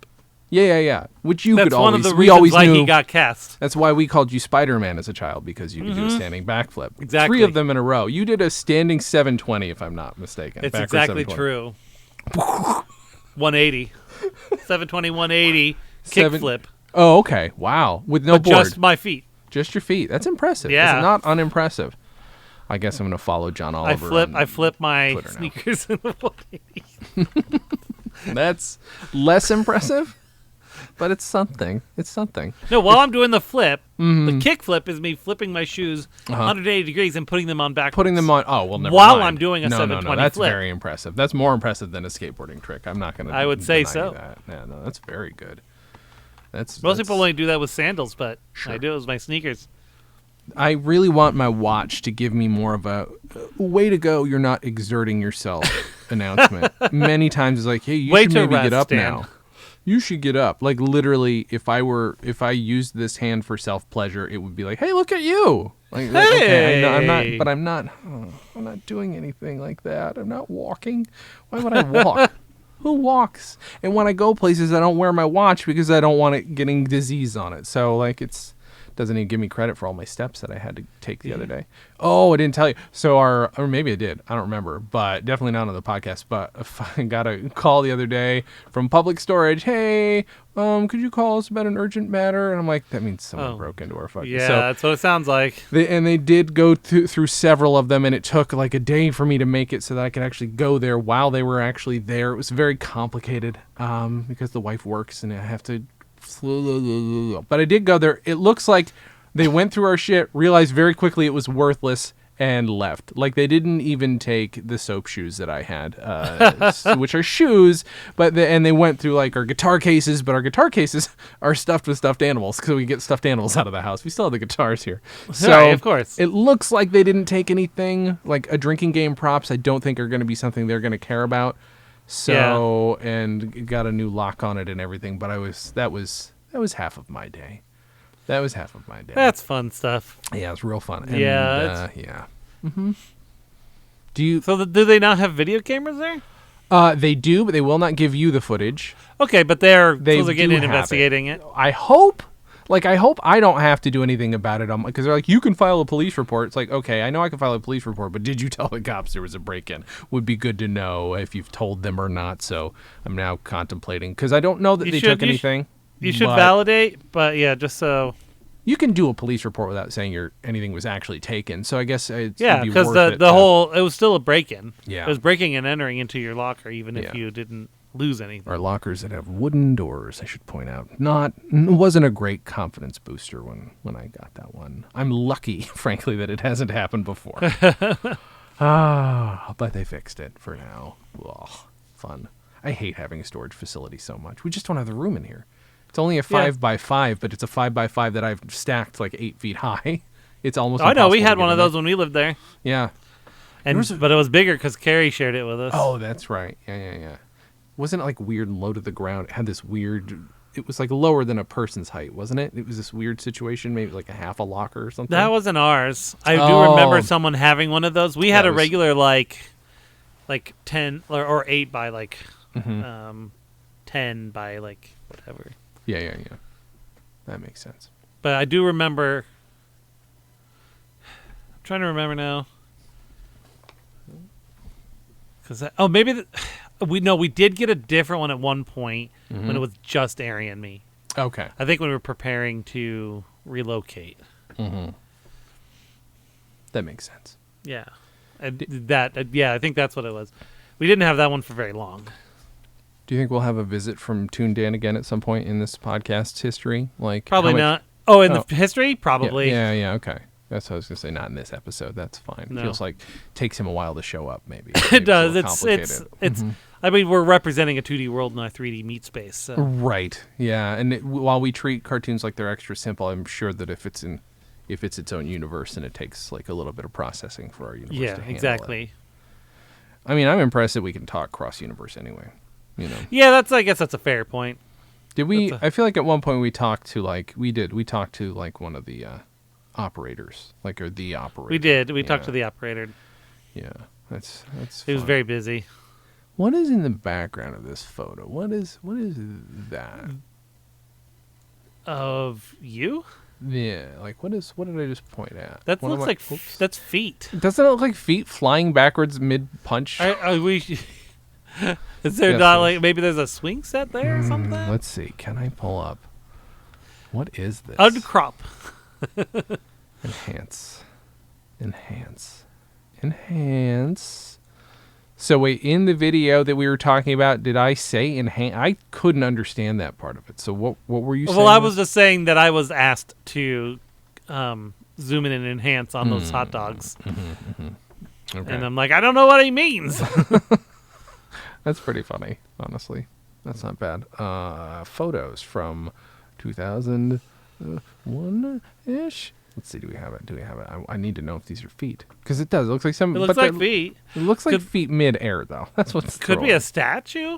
Yeah. Which you That's could always. one of the we reasons always why knew. he got cast. That's why we called you Spider-Man as a child, because you could do a standing backflip. Exactly. 3 of them in a row. You did a standing 720, if I'm not mistaken. It's Backwards exactly 720. true. 180, 720, 180 kickflip. Oh, okay. Wow. With no board. Just my feet. Just your feet. That's impressive. Yeah. It's not unimpressive. I guess I'm going to follow John Oliver. I flip my Twitter now. sneakers in the 180. That's less impressive, but it's something. It's something. No, while I'm doing the flip, the kick flip is me flipping my shoes 180 degrees and putting them on backwards. Putting them on. Oh, well, never While mind. I'm doing a 720 That's flip. very impressive. That's more impressive than a skateboarding trick. I'm not going to. I would say deny so. That. Yeah, no, that's very good. Most people only do that with sandals, but I do it with my sneakers. I really want my watch to give me more of a way to go, you're not exerting yourself announcement. Many times it's like, hey, you should maybe get up now. You should get up. Like literally, if I used this hand for self-pleasure, it would be like, hey, look at you. Like, okay, I'm not doing anything like that. I'm not walking. Why would I walk? Who walks? And when I go places, I don't wear my watch because I don't want it getting disease on it. So like it's Doesn't even give me credit for all my steps that I had to take the other day. Oh, I didn't tell you. So or maybe I did. I don't remember, but definitely not on the podcast. But I got a call the other day from Public Storage. Hey, could you call us about an urgent matter? And I'm like, that means someone broke into our fucking. Yeah, so that's what it sounds like. They did go through several of them, and it took like a day for me to make it so that I could actually go there while they were actually there. It was very complicated because the wife works and I have to. But I did go there. It looks like they went through our shit, realized very quickly it was worthless, and left. Like they didn't even take the soap shoes that I had, which are shoes. But they went through like our guitar cases, but our guitar cases are stuffed with stuffed animals because we get stuffed animals out of the house. We still have the guitars here, so Right, of course. it looks like they didn't take anything like a drinking game props. I don't think are going to be something they're going to care about. So and got a new lock on it and everything, but that was half of my day. That was half of my day. That's fun stuff. Yeah, it's real fun. And, Yeah, yeah. Mm-hmm. Do you? So do they not have video cameras there? They do, but they will not give you the footage. Okay, but they're They supposed to get do in have investigating it. I hope I don't have to do anything about it because they're like, you can file a police report. It's like, okay, I know I can file a police report, but did you tell the cops there was a break-in? Would be good to know if you've told them or not. So I'm now contemplating because I don't know that they took anything. You should validate, but yeah, just so. You can do a police report without saying anything was actually taken. So I guess Because it was still a break-in. Yeah. It was breaking and entering into your locker, even if you didn't lose anything. Our lockers that have wooden doors, I should point out. Wasn't a great confidence booster when I got that one. I'm lucky, frankly, that it hasn't happened before. But they fixed it for now. Ugh, fun. I hate having a storage facility so much. We just don't have the room in here. It's only a 5x5, but it's a 5x5 that I've stacked like 8 feet high. It's almost. I know we impossible had to one get of in those when we lived there. Yeah. But it was bigger because Carrie shared it with us. Oh, that's right. Yeah. Wasn't it like weird and low to the ground? It had this weird. It was like lower than a person's height, wasn't it? It was this weird situation, maybe like a half a locker or something. That wasn't ours. I do remember someone having one of those. We had a regular like 10 or 8 by like 10 by like whatever. Yeah. That makes sense. But I do remember. I'm trying to remember now. Maybe we did get a different one at one point when it was just Ari and me. Okay. I think when we were preparing to relocate. Mm-hmm. That makes sense. Yeah. I think that's what it was. We didn't have that one for very long. Do you think we'll have a visit from Toon Dan again at some point in this podcast's history? Like probably not. Oh, in the history? Probably. Yeah, okay. That's what I was going to say. Not in this episode. That's fine. No. It feels like it takes him a while to show up, maybe. It does. It's I mean, we're representing a 2D world in a 3D meat space. So. Right. Yeah. And while we treat cartoons like they're extra simple, I'm sure that if it's its own universe, then it takes like a little bit of processing for our universe to handle exactly. it. I mean, I'm impressed that we can talk cross-universe anyway. You know. Yeah, I guess that's a fair point. Did we? I feel like at one point we talked to one of the operators, or the operator. We did. We talked to the operator. Yeah, that's. He was very busy. What is in the background of this photo? What is that? Of you? Yeah, what did I just point at? That looks like that's feet. Doesn't it look like feet flying backwards mid punch? Is there not maybe there's a swing set there or something? Let's see. Can I pull up? What is this? Uncrop. Enhance. So wait, in the video that we were talking about, did I say enhance? I couldn't understand that part of it. So what were you saying? Well, I was just saying that I was asked to zoom in and enhance on those hot dogs. Okay. And I'm like, I don't know what he means. That's pretty funny, honestly. That's not bad. Photos from 2001-ish. Let's see. Do we have it? I need to know if these are feet. Because it does. It looks like some. It looks like feet. It looks like feet mid-air, though. That's what's Could be a statue?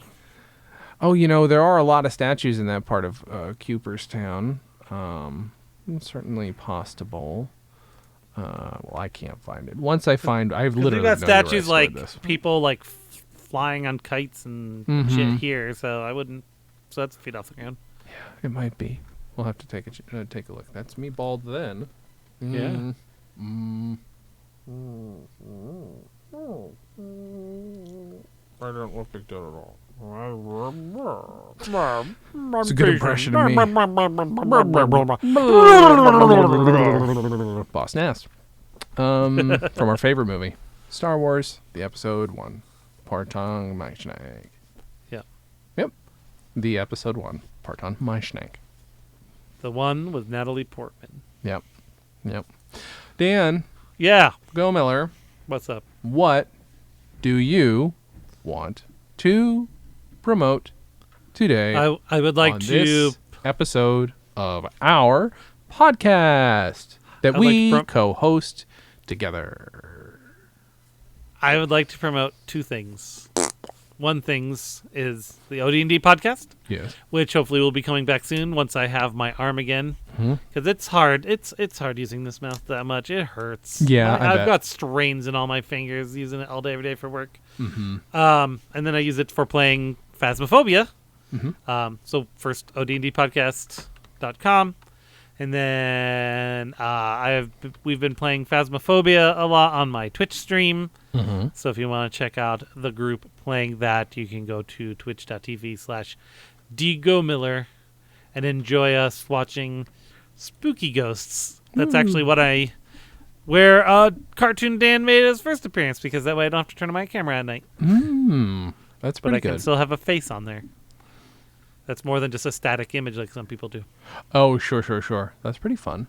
Oh, there are a lot of statues in that part of Cooperstown. Certainly possible. Well, I can't find it. Once I find, I've literally got statues like this. people like flying on kites and shit here. So I wouldn't. So that's feet off the ground. Yeah, it might be. We'll have to take a look. That's me bald then. Yeah. I don't look like that at all. It's a good impression of me. Boss Nass. From our favorite movie, Star Wars, the Episode 1, Parton Maischneck. Yep. The Episode 1, Parton Maischneck. The one with Natalie Portman. Yep. Dan. Yeah. Go Miller. What's up? What do you want to promote today? I would like on to this episode of our podcast that we co-host together. I would like to promote two things. One things is the OD&D podcast, Yes. which hopefully will be coming back soon once I have my arm again. Because it's hard. It's hard using this mouse that much. It hurts. Yeah, I've got strains in all my fingers using it all day, every day for work. And then I use it for playing Phasmophobia. So first OD&Dpodcast.com. And then we've been playing Phasmophobia a lot on my Twitch stream. So if you want to check out the group playing that, you can go to twitch.tv/DGoMiller and enjoy us watching spooky ghosts. That's actually where Cartoon Dan made his first appearance, because that way I don't have to turn on my camera at night. That's But pretty I can good. still have a face on there. That's more than just a static image like some people do. Oh, sure. That's pretty fun.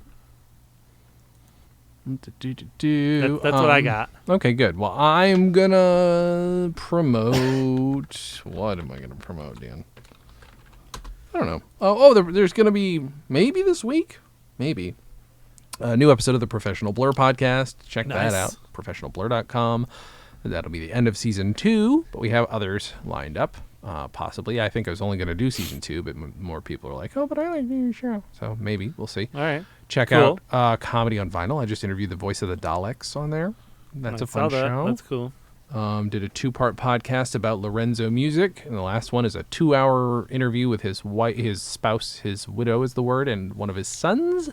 That's what I got. Okay, good. Well, I'm gonna promote. What am I gonna promote, Dan? I don't know. There's gonna be maybe this week, maybe a new episode of the Professional Blur podcast. Check that out. Professionalblur.com. That'll be the end of season 2, but we have others lined up. Possibly. I think I was only going to do season 2, but more people are like, oh, but I like your show. So maybe. We'll see. All right. Check out Comedy on Vinyl. I just interviewed the voice of the Daleks on there. That's a fun show. That's cool. Did a 2-part podcast about Lorenzo music. And the last one is a 2-hour interview with his spouse, his widow is the word, and one of his sons.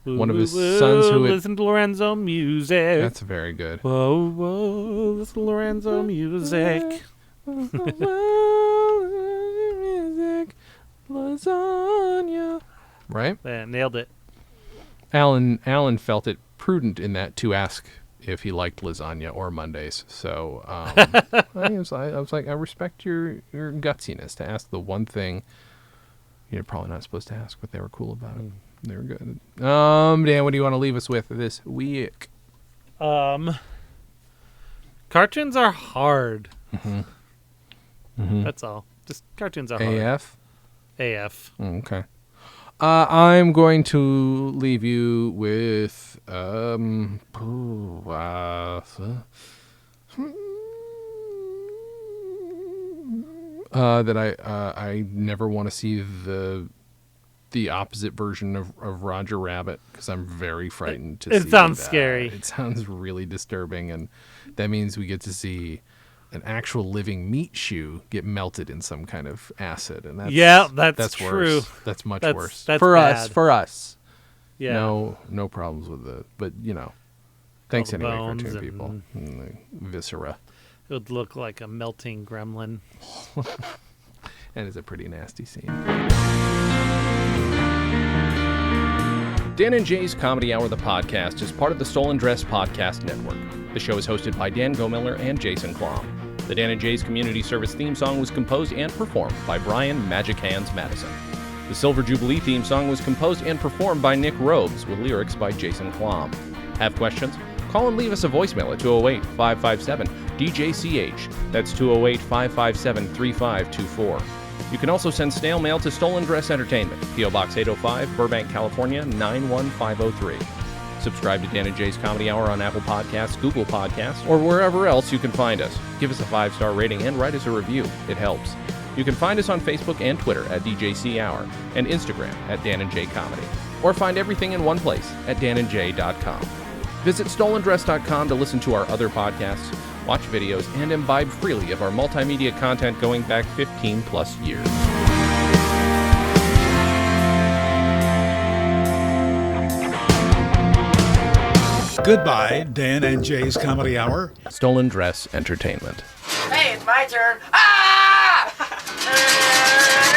One of his sons who listen to Lorenzo music. That's very good. Whoa, listen to Lorenzo music. Music, lasagna. Right? Yeah, nailed it. Alan felt it prudent in that to ask if he liked lasagna or Mondays. So I was like, I respect your gutsiness to ask the one thing you're probably not supposed to ask, but they were cool about it. They were good. Dan, what do you want to leave us with this week? Cartoons are hard. That's all. Just cartoons are hard. AF. Okay. I'm going to leave you with that I never want to see the opposite version of Roger Rabbit, because I'm very frightened to see it. It sounds that. scary. It sounds really disturbing, and that means we get to see an actual living meat shoe get melted in some kind of acid, and that's true. Worse. That's much worse that's for bad. us. Yeah. No problems with it, but thanks All the anyway, bones cartoon people. And the viscera. It would look like a melting gremlin. And it's a pretty nasty scene. Dan and Jay's Comedy Hour, the podcast, is part of the Stolen Dress Podcast Network. The show is hosted by Dan Gomiller and Jason Klom. The Dan and Jay's Community Service theme song was composed and performed by Brian Magic Hands Madison. The Silver Jubilee theme song was composed and performed by Nick Robes, with lyrics by Jason Klom. Have questions? Call and leave us a voicemail at 208-557-DJCH. That's 208-557-3524. You can also send snail mail to Stolen Dress Entertainment, P.O. Box 805, Burbank, California, 91503. Subscribe to Dan and Jay's Comedy Hour on Apple Podcasts, Google Podcasts, or wherever else you can find us. Give us a 5-star rating and write us a review. It helps. You can find us on Facebook and Twitter at DJC Hour and Instagram at Dan and Jay Comedy. Or find everything in one place at danandjay.com. Visit stolendress.com to listen to our other podcasts, watch videos, and imbibe freely of our multimedia content going back 15 plus years. Goodbye, Dan and Jay's Comedy Hour. Stolen Dress Entertainment. Hey, it's my turn. Ah!